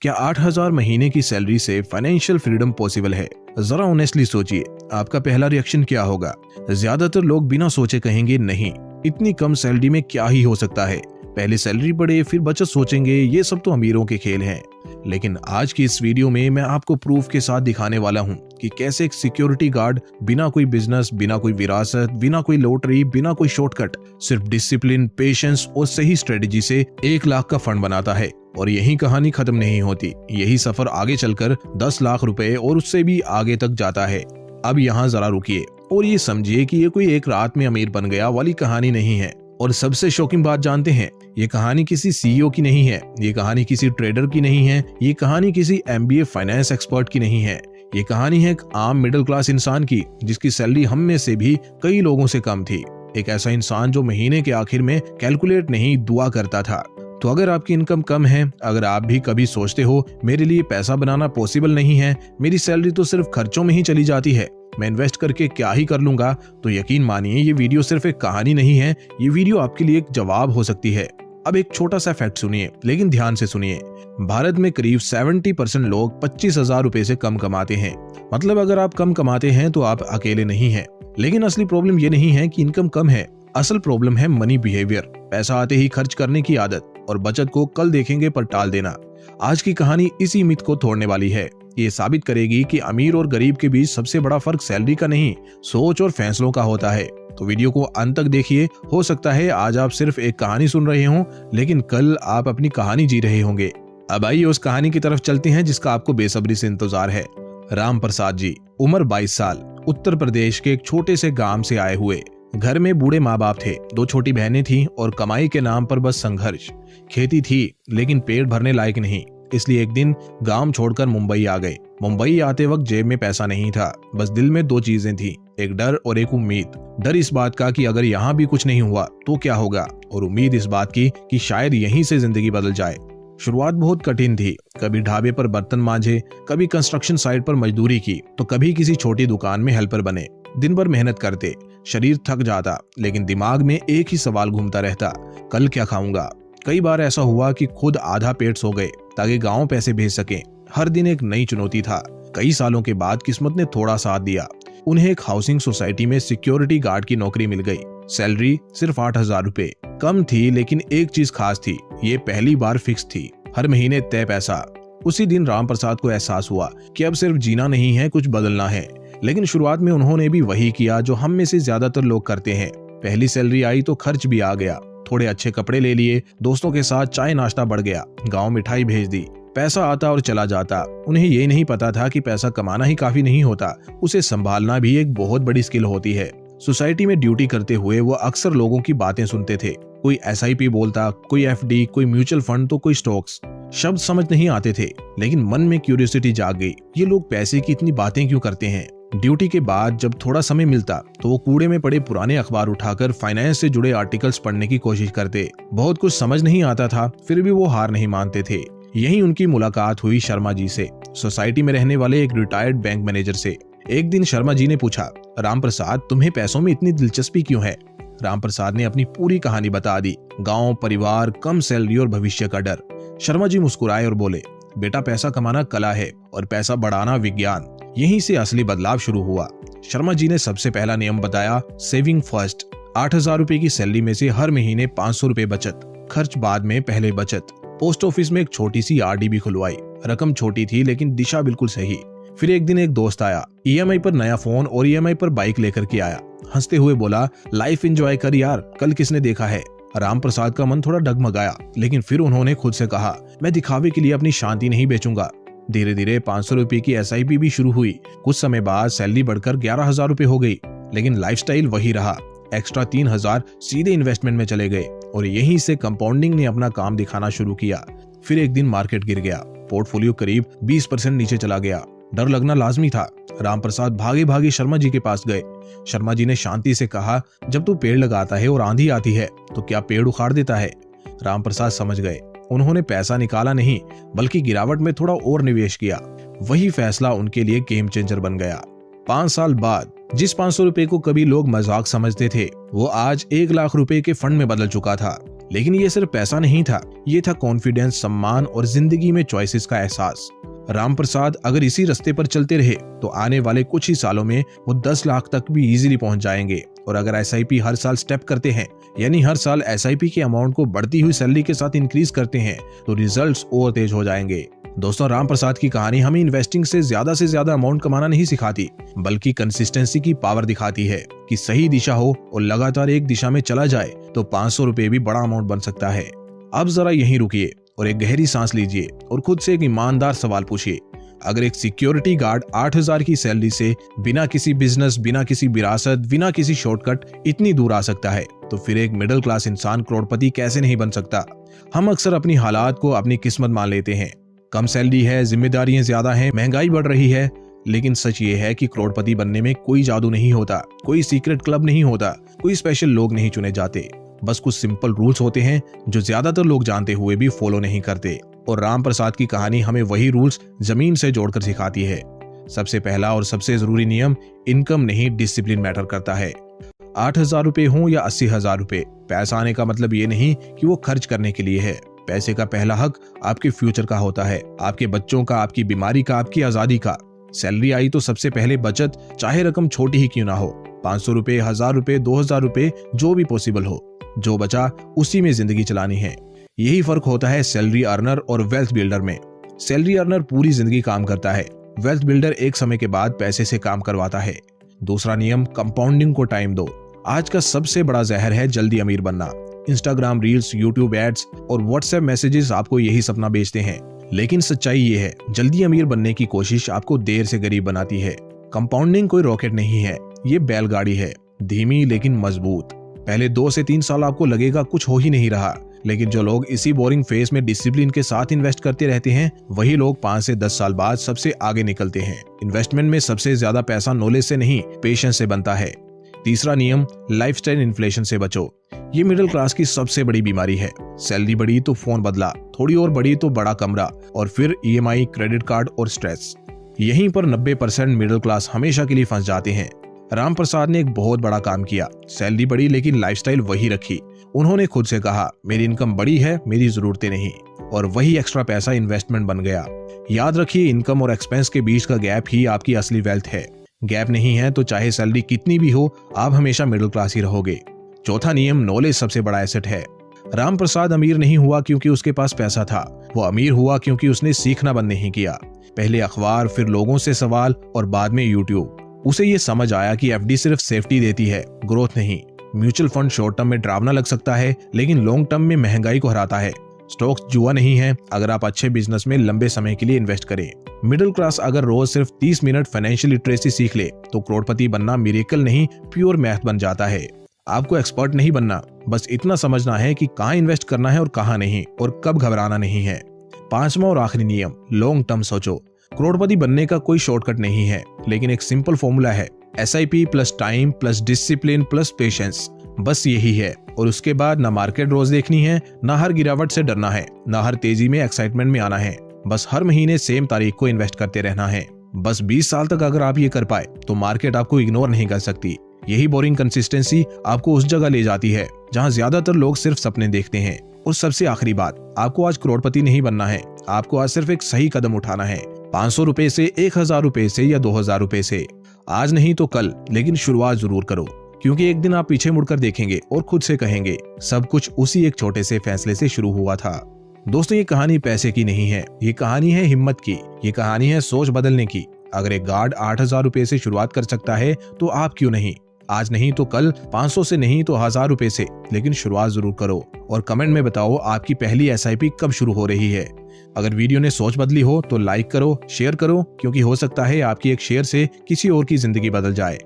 क्या 8,000 महीने की सैलरी से फाइनेंशियल फ्रीडम पॉसिबल है? जरा ऑनेस्टली सोचिए, आपका पहला रिएक्शन क्या होगा? ज्यादातर लोग बिना सोचे कहेंगे नहीं, इतनी कम सैलरी में क्या ही हो सकता है, पहले सैलरी बढ़े फिर बचत सोचेंगे, ये सब तो अमीरों के खेल हैं। लेकिन आज की इस वीडियो में मैं आपको प्रूफ के साथ दिखाने वाला हूँ कि कैसे एक सिक्योरिटी गार्ड बिना कोई बिजनेस, बिना कोई विरासत, बिना कोई लॉटरी, बिना कोई शॉर्टकट, सिर्फ डिसिप्लिन, पेशेंस और सही स्ट्रेटेजी से 1 लाख का फंड बनाता है। और यही कहानी खत्म नहीं होती, यही सफर आगे चलकर 10 लाख रुपए और उससे भी आगे तक जाता है। अब यहाँ जरा रुकिए और ये समझिए कि ये कोई एक रात में अमीर बन गया वाली कहानी नहीं है। और सबसे शॉकिंग बात जानते हैं, ये कहानी किसी सीईओ की नहीं है, ये कहानी किसी ट्रेडर की नहीं है, ये कहानी किसी एमबीए फाइनेंस एक्सपर्ट की नहीं है। ये कहानी है एक आम मिडिल क्लास इंसान की, जिसकी सैलरी हम में से भी कई लोगों से कम थी। एक ऐसा इंसान जो महीने के आखिर में कैलकुलेट नहीं, दुआ करता था। तो अगर आपकी इनकम कम है, अगर आप भी कभी सोचते हो मेरे लिए पैसा बनाना पॉसिबल नहीं है, मेरी सैलरी तो सिर्फ खर्चों में ही चली जाती है, मैं इन्वेस्ट करके क्या ही कर लूंगा, तो यकीन मानिए ये वीडियो सिर्फ एक कहानी नहीं है, ये वीडियो आपके लिए एक जवाब हो सकती है। अब एक छोटा सा फैक्ट सुनिए, लेकिन ध्यान से सुनिए। भारत में करीब 70% लोग 25,000 रुपए से कम कमाते हैं। मतलब अगर आप कम कमाते हैं तो आप अकेले नहीं हैं। लेकिन असली प्रॉब्लम ये नहीं है कि इनकम कम है, असल प्रॉब्लम है मनी बिहेवियर, पैसा आते ही खर्च करने की आदत और बचत को कल देखेंगे पर टाल देना। आज की कहानी इसी मिथ को तोड़ने वाली है। ये साबित करेगी कि अमीर और गरीब के बीच सबसे बड़ा फर्क सैलरी का नहीं, सोच और फैसलों का होता है। तो वीडियो को अंत तक देखिए, हो सकता है आज आप सिर्फ एक कहानी सुन रहे हों, लेकिन कल आप अपनी कहानी जी रहे होंगे। अब आइए उस कहानी की तरफ चलते हैं जिसका आपको बेसब्री से इंतजार है। राम प्रसाद जी, उम्र 22 साल, उत्तर प्रदेश के एक छोटे से गांव से आए हुए। घर में बूढ़े माँ बाप थे, 2 छोटी बहनें थीं और कमाई के नाम पर बस संघर्ष। खेती थी लेकिन पेट भरने लायक नहीं, इसलिए एक दिन गांव छोड़कर मुंबई आ गए। मुंबई आते वक्त जेब में पैसा नहीं था, बस दिल में 2 चीजें थी, एक डर और एक उम्मीद। डर इस बात का कि अगर यहाँ भी कुछ नहीं हुआ तो क्या होगा, और उम्मीद इस बात की कि शायद यहीं से जिंदगी बदल जाए। शुरुआत बहुत कठिन थी, कभी ढाबे पर बर्तन मांजे, कभी कंस्ट्रक्शन साइट पर मजदूरी की, तो कभी किसी छोटी दुकान में हेल्पर बने। दिन भर मेहनत करते, शरीर थक जाता, लेकिन दिमाग में एक ही सवाल घूमता रहता, कल क्या खाऊंगा। कई बार ऐसा हुआ कि खुद आधा पेट सो गए ताकि गांव पैसे भेज सकें। हर दिन एक नई चुनौती था। कई सालों के बाद किस्मत ने थोड़ा साथ दिया, उन्हें एक हाउसिंग सोसाइटी में सिक्योरिटी गार्ड की नौकरी मिल गई। सैलरी सिर्फ 8,000 रुपए, कम थी लेकिन एक चीज खास थी, ये पहली बार फिक्स थी, हर महीने तय पैसा। उसी दिन राम प्रसाद को एहसास हुआ कि अब सिर्फ जीना नहीं है, कुछ बदलना है। लेकिन शुरुआत में उन्होंने भी वही किया जो हम में से ज्यादातर लोग करते हैं। पहली सैलरी आई तो खर्च भी आ गया, थोड़े अच्छे कपड़े ले लिए, दोस्तों के साथ चाय नाश्ता बढ़ गया, गांव मिठाई भेज दी। पैसा आता और चला जाता। उन्हें ये नहीं पता था कि पैसा कमाना ही काफी नहीं होता, उसे संभालना भी एक बहुत बड़ी स्किल होती है। सोसाइटी में ड्यूटी करते हुए वो अक्सर लोगों की बातें सुनते थे। कोई SIP बोलता, कोई FD, कोई म्यूचुअल फंड तो कोई स्टॉक्स। शब्द समझ नहीं आते थे, लेकिन मन में क्यूरियोसिटी जाग गई, ये लोग पैसे की इतनी बातें क्यों करते हैं। ड्यूटी के बाद जब थोड़ा समय मिलता तो वो कूड़े में पड़े पुराने अखबार उठाकर फाइनेंस से जुड़े आर्टिकल्स पढ़ने की कोशिश करते। बहुत कुछ समझ नहीं आता था, फिर भी वो हार नहीं मानते थे। यही उनकी मुलाकात हुई शर्मा जी से, सोसाइटी में रहने वाले एक रिटायर्ड बैंक मैनेजर से। एक दिन शर्मा जी ने पूछा, राम प्रसाद, तुम्हें पैसों में इतनी दिलचस्पी क्यों है? राम प्रसाद ने अपनी पूरी कहानी बता दी, गाँव, परिवार, कम सैलरी और भविष्य का डर। शर्मा जी मुस्कुराए और बोले, बेटा, पैसा कमाना कला है और पैसा बढ़ाना विज्ञान। यहीं से असली बदलाव शुरू हुआ। शर्मा जी ने सबसे पहला नियम बताया, सेविंग फर्स्ट। 8,000 रुपए की सैलरी में से हर महीने 500 रुपए बचत, खर्च बाद में, पहले बचत। पोस्ट ऑफिस में एक छोटी सी RD भी खुलवाई। रकम छोटी थी लेकिन दिशा बिल्कुल सही। फिर एक दिन एक दोस्त आया, EMI पर नया फोन और EMI पर बाइक लेकर के आया। हंसते हुए बोला, लाइफ एंजॉय कर यार, कल किसने देखा है। राम प्रसाद का मन थोड़ा डगमगाया, लेकिन फिर उन्होंने खुद से कहा, मैं दिखावे के लिए अपनी शांति नहीं बेचूंगा। धीरे धीरे 500 रुपए की SIP भी शुरू हुई। कुछ समय बाद सैलरी बढ़कर 11,000 रुपए हो गई, लेकिन लाइफस्टाइल वही रहा। एक्स्ट्रा 3,000 सीधे इन्वेस्टमेंट में चले गए और यहीं से कंपाउंडिंग ने अपना काम दिखाना शुरू किया। फिर एक दिन मार्केट गिर गया, पोर्टफोलियो करीब 20% नीचे चला गया। डर लगना लाजमी था। राम प्रसाद भागे भागे शर्मा जी के पास गए। शर्मा जी ने शांति से कहा, जब तू पेड़ लगाता है और आंधी आती है तो क्या पेड़ उखाड़ देता है? राम प्रसाद समझ गए। उन्होंने पैसा निकाला नहीं, बल्कि गिरावट में थोड़ा और निवेश किया। वही फैसला उनके लिए गेम चेंजर बन गया। 5 साल बाद जिस 500 रुपए को कभी लोग मजाक समझते थे, वो आज 1 लाख रुपए के फंड में बदल चुका था। लेकिन ये सिर्फ पैसा नहीं था, ये था कॉन्फिडेंस, सम्मान और जिंदगी में चॉइसेस का एहसास। राम प्रसाद अगर इसी रास्ते पर चलते रहे तो आने वाले कुछ ही सालों में वो 10 लाख तक भी इजीली पहुंच जाएंगे। और अगर SIP हर साल स्टेप करते हैं, यानी हर साल SIP के अमाउंट को बढ़ती हुई सैलरी के साथ इंक्रीज करते हैं, तो रिजल्ट्स और तेज हो जाएंगे। दोस्तों, राम प्रसाद की कहानी हमें इन्वेस्टिंग से ज्यादा अमाउंट कमाना नहीं सिखाती, बल्कि कंसिस्टेंसी की पावर दिखाती है कि सही दिशा हो और लगातार एक दिशा में चला जाए तो 500 रुपए भी बड़ा अमाउंट बन सकता है। अब जरा यहीं रुकिए और एक गहरी सांस लीजिए और खुद से एक ईमानदार सवाल पूछिए। अगर एक सिक्योरिटी गार्ड 8,000 की सैलरी से बिना किसी बिजनेस, बिना किसी विरासत, बिना किसी शॉर्टकट इतनी दूर आ सकता है, तो फिर एक मिडिल क्लास इंसान करोड़पति कैसे नहीं बन सकता। हम अक्सर अपनी हालात को अपनी किस्मत मान लेते हैं। कम सैलरी है, जिम्मेदारियां ज्यादा हैं, महंगाई बढ़ रही है, लेकिन सच ये है कि करोड़पति बनने में कोई जादू नहीं होता, कोई सीक्रेट क्लब नहीं होता, कोई स्पेशल लोग नहीं चुने जाते। बस कुछ सिंपल रूल्स होते हैं जो ज्यादातर लोग जानते हुए भी फॉलो नहीं करते। और राम प्रसाद की कहानी हमें वही रूल्स जमीन से जोड़कर सिखाती है। सबसे पहला और सबसे जरूरी नियम, इनकम नहीं डिसिप्लिन मैटर करता है। 8,000 रुपए हो या 80,000 रुपए, पैसा आने का मतलब ये नहीं कि वो खर्च करने के लिए है। पैसे का पहला हक आपके फ्यूचर का होता है, आपके बच्चों का, आपकी बीमारी का, आपकी आजादी का। सैलरी आई तो सबसे पहले बचत, चाहे रकम छोटी ही क्यों ना हो, 500 रुपए, 1,000 रुपए, 2,000 रुपए, जो भी पॉसिबल हो। जो बचा उसी में जिंदगी चलानी है। यही फर्क होता है सैलरी अर्नर और वेल्थ बिल्डर में। सैलरी अर्नर पूरी जिंदगी काम करता है, वेल्थ बिल्डर एक समय के बाद पैसे से काम करवाता है। दूसरा नियम, कंपाउंडिंग को टाइम दो। आज का सबसे बड़ा जहर है जल्दी अमीर बनना। इंस्टाग्राम रील्स, यूट्यूब एड्स और व्हाट्सएप मैसेजेस आपको यही सपना बेचते हैं, लेकिन सच्चाई ये है, जल्दी अमीर बनने की कोशिश आपको देर से गरीब बनाती है। कंपाउंडिंग कोई रॉकेट नहीं है, ये बैलगाड़ी है, धीमी लेकिन मजबूत। पहले 2 से 3 साल आपको लगेगा कुछ हो ही नहीं रहा, लेकिन जो लोग इसी बोरिंग फेज में डिसिप्लिन के साथ इन्वेस्ट करते रहते हैं, वही लोग 5 से 10 साल बाद सबसे आगे निकलते हैं। इन्वेस्टमेंट में सबसे ज्यादा पैसा नॉलेज से नहीं, पेशेंस से बनता है। तीसरा नियम, लाइफस्टाइल इन्फ्लेशन से बचो। ये मिडिल क्लास की सबसे बड़ी बीमारी है। सैलरी बढ़ी तो फोन बदला, थोड़ी और बढ़ी तो बड़ा कमरा, और फिर EMI, क्रेडिट कार्ड और स्ट्रेस। यहीं पर 90% मिडिल क्लास हमेशा के लिए फंस जाते हैं। राम प्रसाद ने एक बहुत बड़ा काम किया। सैलरी बढ़ी लेकिन लाइफस्टाइल वही रखी। उन्होंने खुद से कहा, मेरी इनकम बढ़ी है, मेरी जरूरतें नहीं, और वही एक्स्ट्रा पैसा इन्वेस्टमेंट बन गया। याद रखिए, इनकम और एक्सपेंस के बीच का गैप ही आपकी असली वेल्थ है। गैप नहीं है तो चाहे सैलरी कितनी भी हो, आप हमेशा मिडिल क्लास ही रहोगे। चौथा नियम, नॉलेज सबसे बड़ा एसेट है। राम प्रसाद अमीर नहीं हुआ क्योंकि उसके पास पैसा था, वो अमीर हुआ क्योंकि उसने सीखना बंद नहीं किया। पहले अखबार, फिर लोगों से सवाल और बाद में यूट्यूब। उसे ये समझ आया कि FD सिर्फ सेफ्टी देती है, ग्रोथ नहीं। म्यूचुअल फंड शॉर्ट टर्म में डरावना लग सकता है, लेकिन लॉन्ग टर्म में महंगाई को हराता है। स्टॉक्स जुआ नहीं है, अगर आप अच्छे बिजनेस में लंबे समय के लिए इन्वेस्ट करें। मिडिल क्लास अगर रोज सिर्फ 30 मिनट फाइनेंशियल लिटरेसी सीख ले तो करोड़पति बनना मिरेकल नहीं, प्योर मैथ बन जाता है। आपको एक्सपर्ट नहीं बनना, बस इतना समझना है कि कहाँ इन्वेस्ट करना है और कहाँ नहीं, और कब घबराना नहीं है। पांचवा और आखिरी नियम, लॉन्ग टर्म सोचो। करोड़पति बनने का कोई शॉर्टकट नहीं है, लेकिन एक सिंपल फॉर्मूला है, SIP plus time plus discipline plus patience. बस यही है। और उसके बाद ना मार्केट रोज देखनी है, ना हर गिरावट से डरना है, ना हर तेजी में एक्साइटमेंट में आना है। बस हर महीने सेम तारीख को इन्वेस्ट करते रहना है। बस 20 साल तक अगर आप ये कर पाए तो मार्केट आपको इग्नोर नहीं कर सकती। यही बोरिंग कंसिस्टेंसी आपको उस जगह ले जाती है जहां ज्यादातर लोग सिर्फ सपने देखते हैं। और सबसे आखिरी बात, आपको आज करोड़पति नहीं बनना है, आपको आज सिर्फ एक सही कदम उठाना है। 500 रुपए से, 1,000 रुपए से या 2,000 रुपए से, आज नहीं तो कल, लेकिन शुरुआत जरूर करो। क्योंकि एक दिन आप पीछे मुड़कर देखेंगे और खुद से कहेंगे, सब कुछ उसी एक छोटे से फैसले से शुरू हुआ था। दोस्तों, ये कहानी पैसे की नहीं है, ये कहानी है हिम्मत की, ये कहानी है सोच बदलने की। अगर एक गार्ड 8,000 रुपए से शुरुआत कर सकता है तो आप क्यों नहीं? आज नहीं तो कल, 500 से नहीं तो 1,000 रुपए से, लेकिन शुरुआत जरूर करो। और कमेंट में बताओ आपकी पहली SIP कब शुरू हो रही है। अगर वीडियो ने सोच बदली हो तो लाइक करो, शेयर करो, क्योंकि हो सकता है आपकी एक शेयर से किसी और की जिंदगी बदल जाए।